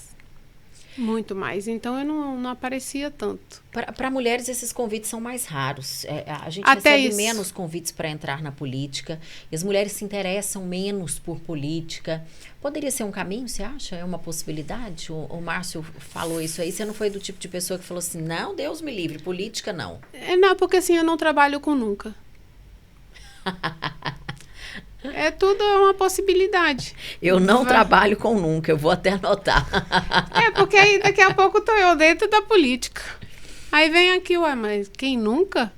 Muito mais. Então, eu não aparecia tanto. Para mulheres, esses convites são mais raros. A gente Até recebe isso. menos convites para entrar na política. E as mulheres se interessam menos por política. Poderia ser um caminho, você acha? É uma possibilidade? O Márcio falou isso aí. Você não foi do tipo de pessoa que falou assim, não, Deus me livre, política não. Não, porque assim, eu não trabalho com nunca. Tudo é uma possibilidade. Eu não trabalho com nunca, eu vou até anotar. Porque aí daqui a pouco tô eu dentro da política. Aí vem aqui, mas quem nunca?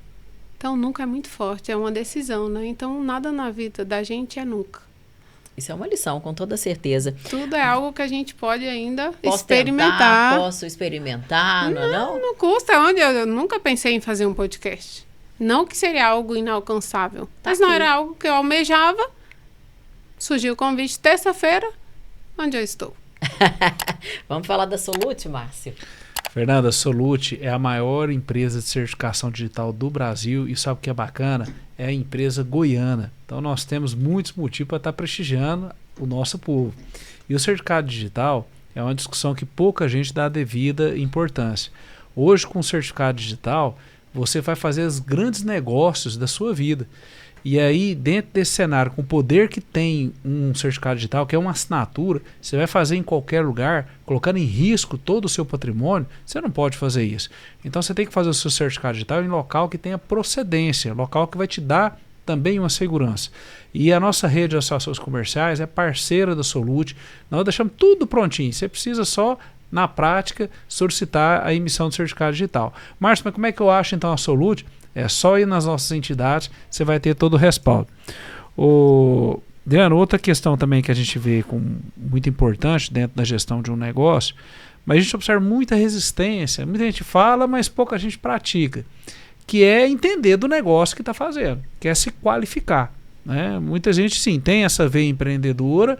Então nunca é muito forte, é uma decisão, né? Então nada na vida da gente é nunca. Isso é uma lição, com toda certeza. Tudo é algo que a gente pode ainda Posso experimentar. posso experimentar, não? Não custa. Onde eu nunca pensei em fazer um podcast. Não que seria algo inalcançável. Mas não era algo que eu almejava. Surgiu o convite terça-feira, onde eu estou. Vamos falar da Solute, Márcio? Fernanda, a Solute é a maior empresa de certificação digital do Brasil e sabe o que é bacana? É a empresa goiana. Então nós temos muitos motivos para estar prestigiando o nosso povo. E o certificado digital é uma discussão que pouca gente dá a devida importância. Hoje, com o certificado digital, você vai fazer os grandes negócios da sua vida. E aí, dentro desse cenário, com o poder que tem um certificado digital, que é uma assinatura, você vai fazer em qualquer lugar, colocando em risco todo o seu patrimônio, você não pode fazer isso. Então, você tem que fazer o seu certificado digital em local que tenha procedência, local que vai te dar também uma segurança. E a nossa rede de associações comerciais é parceira da Solute. Nós deixamos tudo prontinho. Você precisa só, na prática, solicitar a emissão do certificado digital. Márcio, mas como é que eu acho então a Solute? É só ir nas nossas entidades, você vai ter todo o respaldo. Adriano, outra questão também que a gente vê como muito importante dentro da gestão de um negócio, mas a gente observa muita resistência, muita gente fala, mas pouca gente pratica, que é entender do negócio que está fazendo, que é se qualificar. Né? Muita gente, sim, tem essa veia empreendedora,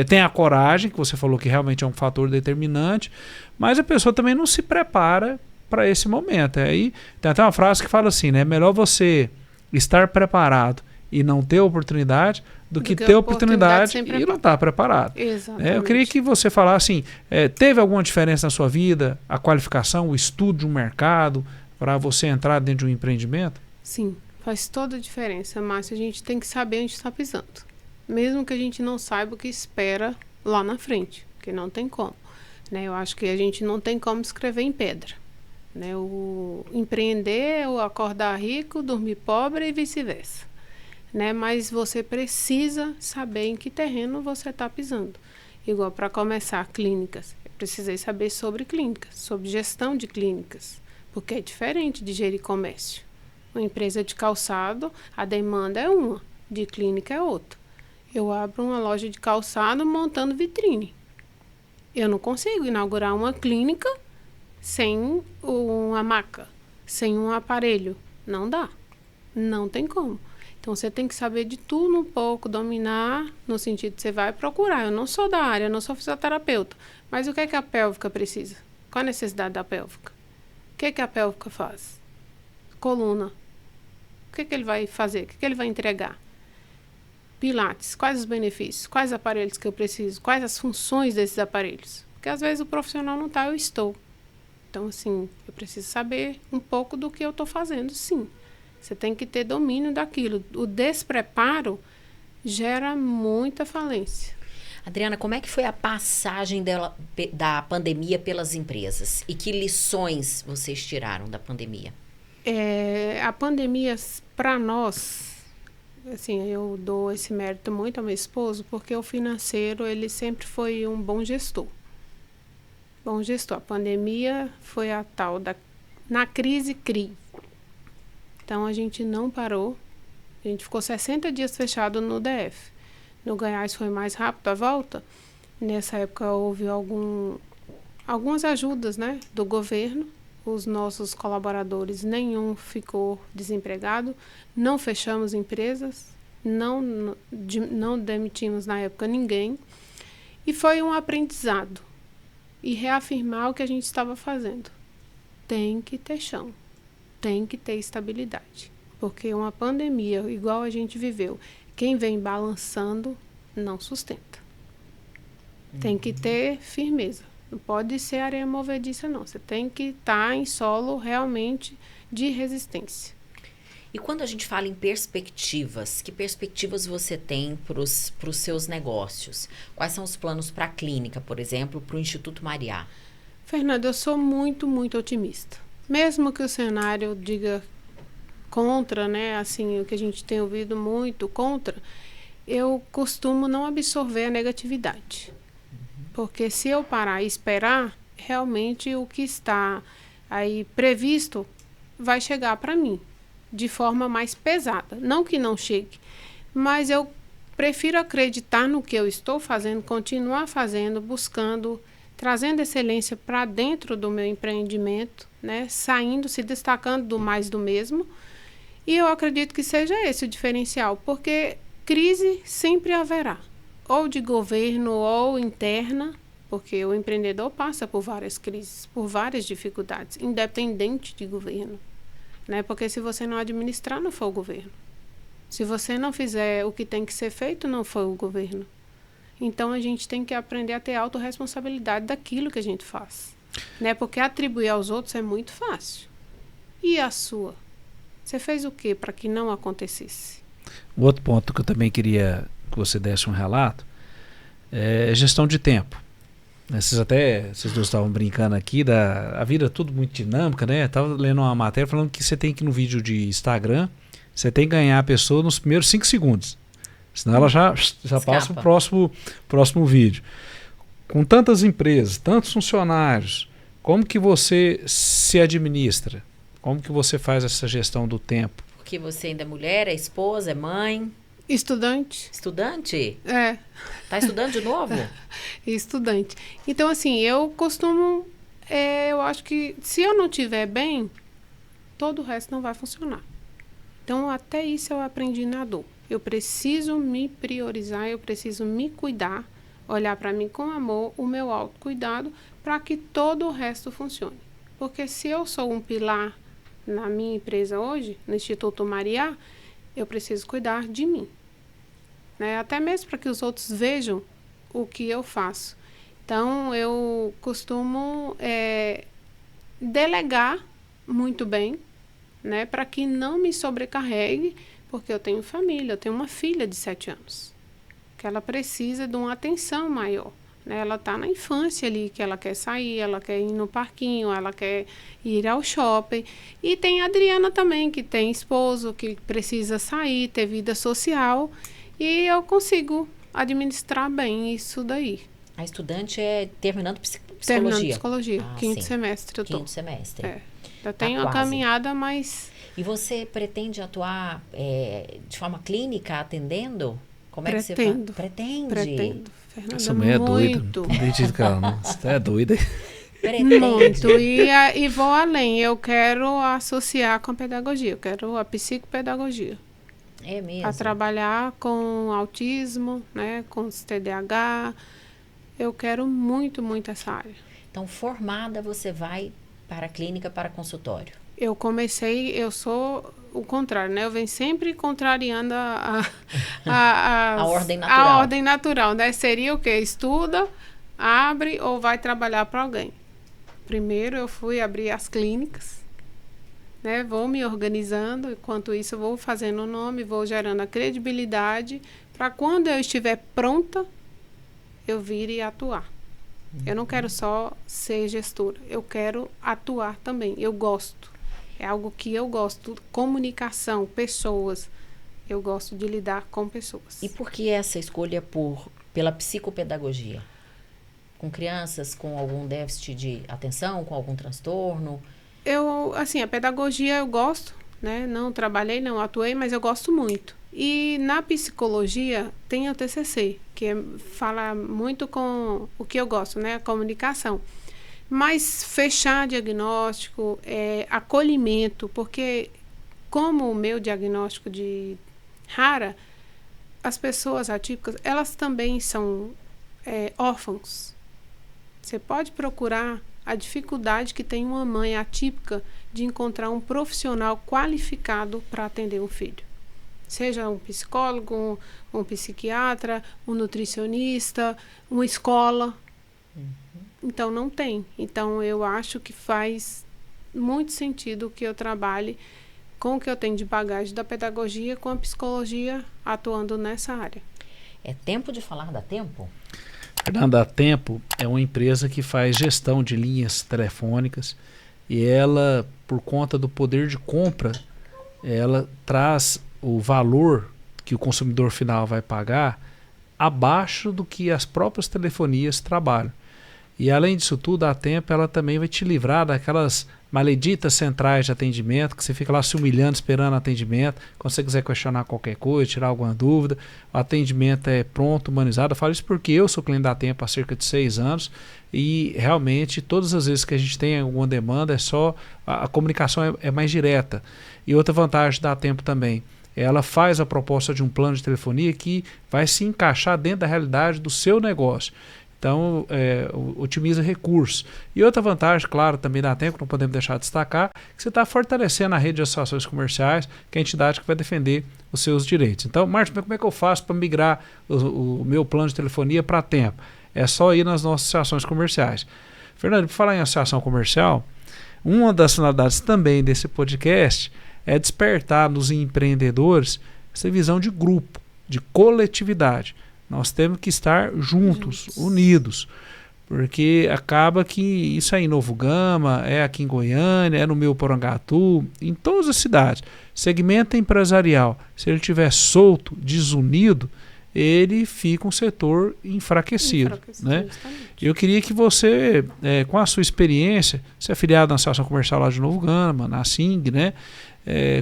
tem a coragem, que você falou que realmente é um fator determinante, mas a pessoa também não se prepara para esse momento. Aí tem até uma frase que fala assim, né? É melhor você estar preparado e não ter oportunidade do que ter oportunidade e não estar preparado. Exatamente. Eu queria que você falasse assim, teve alguma diferença na sua vida, a qualificação, o estudo de um mercado para você entrar dentro de um empreendimento? Sim, faz toda a diferença, Márcio. A gente tem que saber onde está pisando. Mesmo que a gente não saiba o que espera lá na frente, porque não tem como. Né? Eu acho que a gente não tem como escrever em pedra. Né, o empreender, o acordar rico, dormir pobre e vice-versa. Né, mas você precisa saber em que terreno você está pisando. Igual para começar clínicas. Eu precisei saber sobre clínicas, sobre gestão de clínicas. Porque é diferente de gerir comércio. Uma empresa de calçado, a demanda é uma, de clínica é outra. Eu abro uma loja de calçado montando vitrine. Eu não consigo inaugurar uma clínica sem uma maca, sem um aparelho. Não dá. Não tem como. Então, você tem que saber de tudo um pouco, dominar, no sentido que você vai procurar. Eu não sou da área, eu não sou fisioterapeuta. Mas o que é que a pélvica precisa? Qual a necessidade da pélvica? O que a pélvica faz? Coluna. O que ele vai fazer? O que ele vai entregar? Pilates. Quais os benefícios? Quais aparelhos que eu preciso? Quais as funções desses aparelhos? Porque às vezes o profissional não está, eu estou. Então, assim, eu preciso saber um pouco do que eu estou fazendo, sim. Você tem que ter domínio daquilo. O despreparo gera muita falência. Adriana, como é que foi a passagem da pandemia pelas empresas? E que lições vocês tiraram da pandemia? A pandemia, para nós, assim, eu dou esse mérito muito ao meu esposo, porque o financeiro, ele sempre foi um bom gestor. Bom gestor. A pandemia foi a tal na crise, CRI. Então, a gente não parou. A gente ficou 60 dias fechado no DF. No Goiás foi mais rápido a volta. Nessa época houve algumas ajudas, né, do governo. Os nossos colaboradores, nenhum ficou desempregado. Não fechamos empresas. Não demitimos na época ninguém. E foi um aprendizado. E reafirmar o que a gente estava fazendo. Tem que ter chão. Tem que ter estabilidade. Porque uma pandemia, igual a gente viveu, quem vem balançando não sustenta. Tem que ter firmeza. Não pode ser areia movediça, não. Você tem que estar em solo realmente de resistência. E quando a gente fala em perspectivas, que perspectivas você tem para os seus negócios? Quais são os planos para a clínica, por exemplo, para o Instituto Mariá? Fernanda, eu sou muito, muito otimista. Mesmo que o cenário diga contra, né, assim, o que a gente tem ouvido muito contra, eu costumo não absorver a negatividade. Porque se eu parar e esperar, realmente o que está aí previsto vai chegar para mim de forma mais pesada. Não que não chegue, mas eu prefiro acreditar no que eu estou fazendo, continuar fazendo, buscando, trazendo excelência para dentro do meu empreendimento, né, saindo, se destacando do mais do mesmo. E eu acredito que seja esse o diferencial, porque crise sempre haverá, ou de governo ou interna, porque o empreendedor passa por várias crises, por várias dificuldades, independente de governo, né? Porque se você não administrar, não foi o governo. Se você não fizer o que tem que ser feito, não foi o governo. Então, a gente tem que aprender a ter autorresponsabilidade daquilo que a gente faz, né? Porque atribuir aos outros é muito fácil. E a sua? Você fez o que para que não acontecesse? O outro ponto que eu também queria que você desse um relato é gestão de tempo. Vocês dois estavam brincando aqui, a vida é tudo muito dinâmica, né? Estava lendo uma matéria falando que você tem que ir no vídeo de Instagram, você tem que ganhar a pessoa nos primeiros 5 segundos. Senão ela já passa para o próximo vídeo. Com tantas empresas, tantos funcionários, como que você se administra? Como que você faz essa gestão do tempo? Porque você ainda é mulher, é esposa, é mãe? Estudante. Estudante? É. Tá estudando de novo? Estudante. Então, assim, eu costumo... eu acho que se eu não estiver bem, todo o resto não vai funcionar. Então, até isso eu aprendi na dor. Eu preciso me priorizar, eu preciso me cuidar, olhar para mim com amor, o meu autocuidado, para que todo o resto funcione. Porque se eu sou um pilar na minha empresa hoje, no Instituto Mariá, eu preciso cuidar de mim, né? Até mesmo para que os outros vejam o que eu faço. Então, eu costumo delegar muito bem, né? Para que não me sobrecarregue, porque eu tenho família, eu tenho uma filha de 7 anos, que ela precisa de uma atenção maior. Ela está na infância ali, que ela quer sair, ela quer ir no parquinho, ela quer ir ao shopping. E tem a Adriana também, que tem esposo, que precisa sair, ter vida social. E eu consigo administrar bem isso daí. A estudante é terminando psicologia? Terminando psicologia, quinto semestre eu tô. Quinto semestre. Já tenho uma caminhada, mas... E você pretende atuar de forma clínica, atendendo? Como é que você faz? Pretendo. Fernanda, essa mulher é doida. Não acredito que ela não. Você é doida. Muito. E vou além. Eu quero associar com a pedagogia. Eu quero a psicopedagogia. É mesmo? A trabalhar com autismo, né? Com os TDAH. Eu quero muito, muito essa área. Então, formada, você vai para a clínica, para consultório? Eu sou o contrário, né? Eu venho sempre contrariando A ordem natural. A ordem natural, né? Seria o quê? Estuda, abre ou vai trabalhar para alguém. Primeiro eu fui abrir as clínicas, né? Vou me organizando, enquanto isso eu vou fazendo o nome, vou gerando a credibilidade, para quando eu estiver pronta, eu vir e atuar. Eu não quero só ser gestora, eu quero atuar também, eu gosto. É algo que eu gosto, comunicação, pessoas. Eu gosto de lidar com pessoas. E por que essa escolha pela psicopedagogia? Com crianças com algum déficit de atenção, com algum transtorno? A pedagogia eu gosto, né? Não trabalhei, não atuei, mas eu gosto muito. E na psicologia tem o TCC, que fala muito com o que eu gosto, né? A comunicação. Mas fechar diagnóstico, acolhimento, porque como o meu diagnóstico de rara, as pessoas atípicas, elas também são órfãos. Você pode procurar a dificuldade que tem uma mãe atípica de encontrar um profissional qualificado para atender um filho. Seja um psicólogo, um psiquiatra, um nutricionista, uma escola. Então, não tem. Então, eu acho que faz muito sentido que eu trabalhe com o que eu tenho de bagagem da pedagogia com a psicologia atuando nessa área. É tempo de falar da Tempo? Fernanda, a Tempo é uma empresa que faz gestão de linhas telefônicas e ela, por conta do poder de compra, ela traz o valor que o consumidor final vai pagar abaixo do que as próprias telefonias trabalham. E além disso tudo, a Tempo ela também vai te livrar daquelas maleditas centrais de atendimento, que você fica lá se humilhando, esperando atendimento. Quando você quiser questionar qualquer coisa, tirar alguma dúvida, o atendimento é pronto, humanizado. Eu falo isso porque eu sou cliente da Tempo há cerca de 6 anos e realmente todas as vezes que a gente tem alguma demanda, a comunicação é mais direta. E outra vantagem da Tempo também, ela faz a proposta de um plano de telefonia que vai se encaixar dentro da realidade do seu negócio. Então, otimiza recursos. E outra vantagem, claro, também da Tempo, não podemos deixar de destacar, que você está fortalecendo a rede de associações comerciais, que é a entidade que vai defender os seus direitos. Então, Márcio, como é que eu faço para migrar o meu plano de telefonia para a Tempo? É só ir nas nossas associações comerciais. Fernando, por falar em associação comercial, uma das finalidades também desse podcast é despertar nos empreendedores essa visão de grupo, de coletividade. Nós temos que estar juntos, unidos, porque acaba que isso é em Novo Gama, é aqui em Goiânia, é no meu Porangatu, em todas as cidades. Segmento empresarial, se ele estiver solto, desunido, ele fica um setor enfraquecido, né? Eu queria que você, com a sua experiência, você é afiliado na Associação Comercial lá de Novo Gama, na SING, né?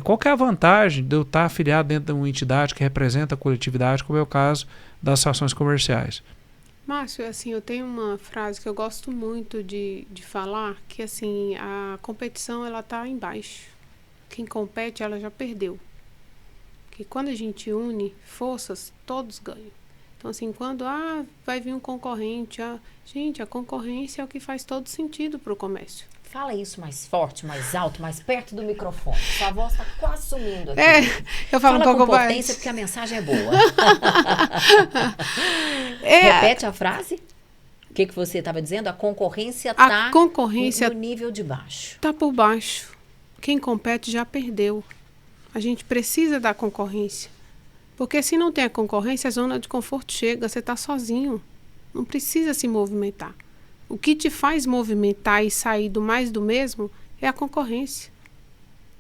Qual que é a vantagem de eu estar afiliado dentro de uma entidade que representa a coletividade, como é o caso das associações comerciais? Márcio, assim, eu tenho uma frase que eu gosto muito de falar, que assim, a competição ela está embaixo. Quem compete, ela já perdeu. Porque quando a gente une forças, todos ganham. Então, assim, quando vai vir um concorrente, gente, a concorrência é o que faz todo sentido para o comércio. Fala isso mais forte, mais alto, mais perto do microfone. Sua voz está quase sumindo aqui. Eu falo um pouco mais. Potência porque a mensagem é boa. Repete a frase. O que você estava dizendo? A concorrência está no nível de baixo. Está por baixo. Quem compete já perdeu. A gente precisa da concorrência. Porque se não tem a concorrência, a zona de conforto chega, você está sozinho. Não precisa se movimentar. O que te faz movimentar e sair do mais do mesmo é a concorrência.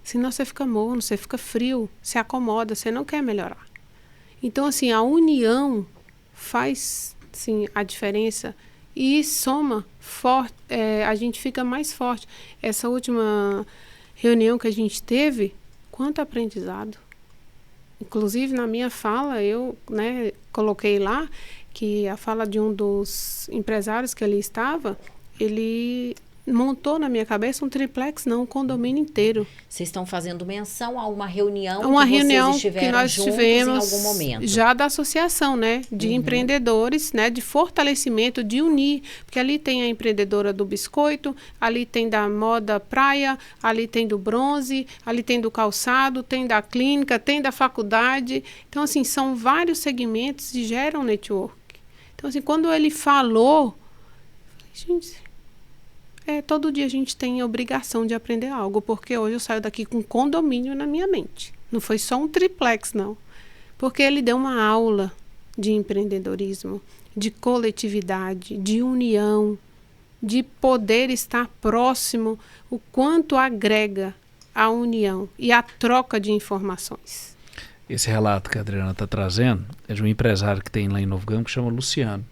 Senão você fica morno, você fica frio, se acomoda, você não quer melhorar. Então, assim, a união faz, sim, a diferença e soma forte, a gente fica mais forte. Essa última reunião que a gente teve, quanto aprendizado. Inclusive, na minha fala, eu coloquei lá que a fala de um dos empresários que ali estava, ele montou na minha cabeça um triplex, não, um condomínio inteiro. Vocês estão fazendo menção a uma reunião vocês estiveram que nós juntos tivemos em algum momento. já da associação, né, de empreendedores, né, de fortalecimento, de unir, porque ali tem a empreendedora do biscoito, ali tem da moda praia, ali tem do bronze, ali tem do calçado, tem da clínica, tem da faculdade. Então, assim, são vários segmentos e geram network. Então, assim, quando ele falou, gente, todo dia a gente tem a obrigação de aprender algo, porque hoje eu saio daqui com condomínio na minha mente. Não foi só um triplex, não. Porque ele deu uma aula de empreendedorismo, de coletividade, de união, de poder estar próximo, o quanto agrega a união e a troca de informações. Esse relato que a Adriana está trazendo é de um empresário que tem lá em Novo Gama que chama Luciano.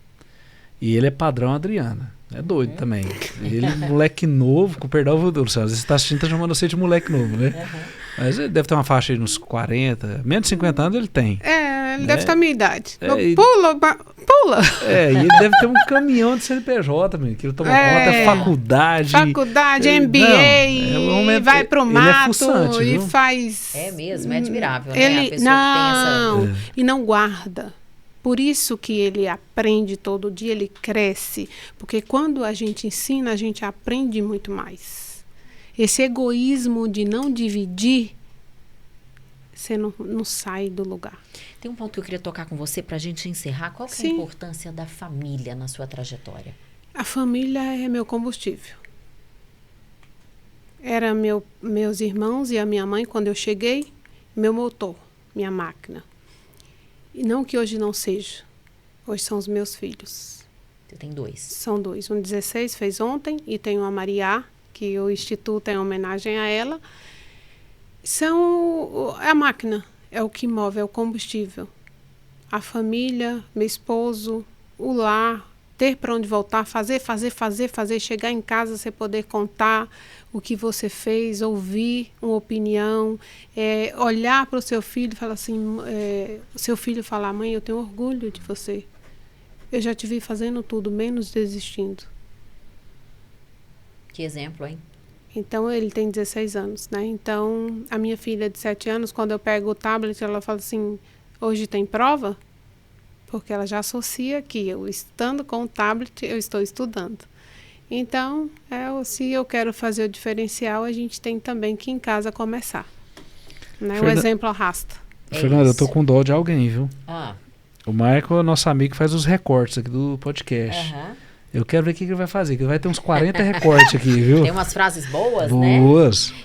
E ele é padrão Adriana. É doido também. Ele, moleque novo, com perdão, Luciano, às vezes você está assistindo, tá chamando você de moleque novo, né? Mas ele deve ter uma faixa aí nos 40, menos de 50 anos ele tem. Ele deve estar a minha idade. E Pula! e ele deve ter um caminhão de CNPJ, meu, que ele toma conta, é faculdade. MBA, vai pro mato fuçante, e faz... É mesmo, é admirável, né? A pessoa que tem essa... E não guarda. Por isso que ele aprende todo dia, ele cresce. Porque quando a gente ensina, a gente aprende muito mais. Esse egoísmo de não dividir, você não sai do lugar. Tem um ponto que eu queria tocar com você para a gente encerrar. Qual que é a importância da família na sua trajetória? A família é meu combustível. Era meus irmãos e a minha mãe, quando eu cheguei, meu motor, minha máquina. E não que hoje não seja. Hoje são os meus filhos. Você tem 2? São 2. Um 16 fez ontem e tenho a Maria, que o Instituto é em homenagem a ela. São a máquina, é o que move, é o combustível. A família, meu esposo, o lar, ter para onde voltar, fazer, chegar em casa, você poder contar o que você fez, ouvir uma opinião, olhar para o seu filho e falar assim, o seu filho falar, mãe, eu tenho orgulho de você. Eu já te vi fazendo tudo, menos desistindo. Que exemplo, hein? Então, ele tem 16 anos, né? Então, a minha filha de 7 anos, quando eu pego o tablet, ela fala assim, hoje tem prova? Porque ela já associa que eu, estando com o tablet, eu estou estudando. Então, se eu quero fazer o diferencial, a gente tem também que em casa começar. Né? O exemplo arrasta. Fernanda, eu tô com dó de alguém, viu? O Marco é nosso amigo que faz os recortes aqui do podcast. Eu quero ver o que ele vai fazer, que ele vai ter uns 40 recortes aqui, viu? Tem umas frases boas, né?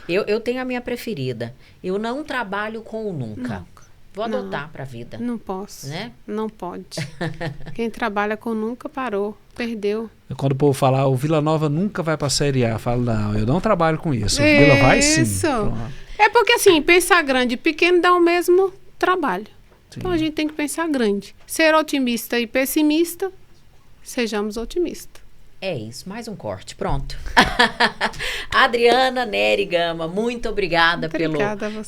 Eu tenho a minha preferida. Eu não trabalho com o nunca. Vou adotar para a vida. Não posso. Né? Não pode. Quem trabalha com nunca parou, perdeu. Quando o povo falar, o Vila Nova nunca vai para a Série A, eu falo, não, eu não trabalho com isso. O Vila vai sim. Isso. É porque assim, pensar grande e pequeno dá o mesmo trabalho. Sim. Então a gente tem que pensar grande. Ser otimista e pessimista, sejamos otimistas. É isso, mais um corte, pronto. Adriana Nery Gama, muito obrigada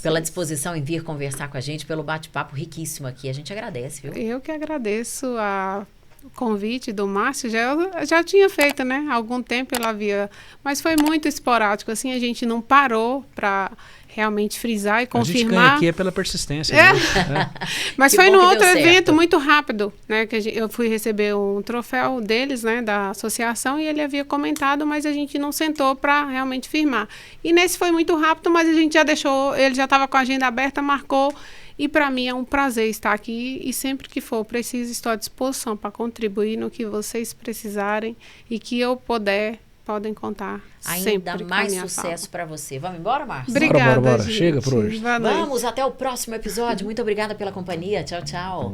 pela disposição em vir conversar com a gente, pelo bate-papo riquíssimo aqui. A gente agradece, viu? Eu que agradeço o convite do Márcio. Já tinha feito, né? Há algum tempo ele havia... Mas foi muito esporádico, assim, a gente não parou para realmente frisar e confirmar. A gente ganha aqui pela persistência. Né? Mas foi num outro evento muito rápido, né? Que eu fui receber um troféu deles, né? Da associação, e ele havia comentado, mas a gente não sentou para realmente firmar. E nesse foi muito rápido, mas a gente já deixou, ele já estava com a agenda aberta, marcou. E para mim é um prazer estar aqui e sempre que for preciso estou à disposição para contribuir no que vocês precisarem e que eu puder, podem contar ainda mais sucesso para você. Vamos embora, Márcio? Obrigada, bora. Chega por hoje. Vamos, até o próximo episódio. Muito obrigada pela companhia. Tchau, tchau.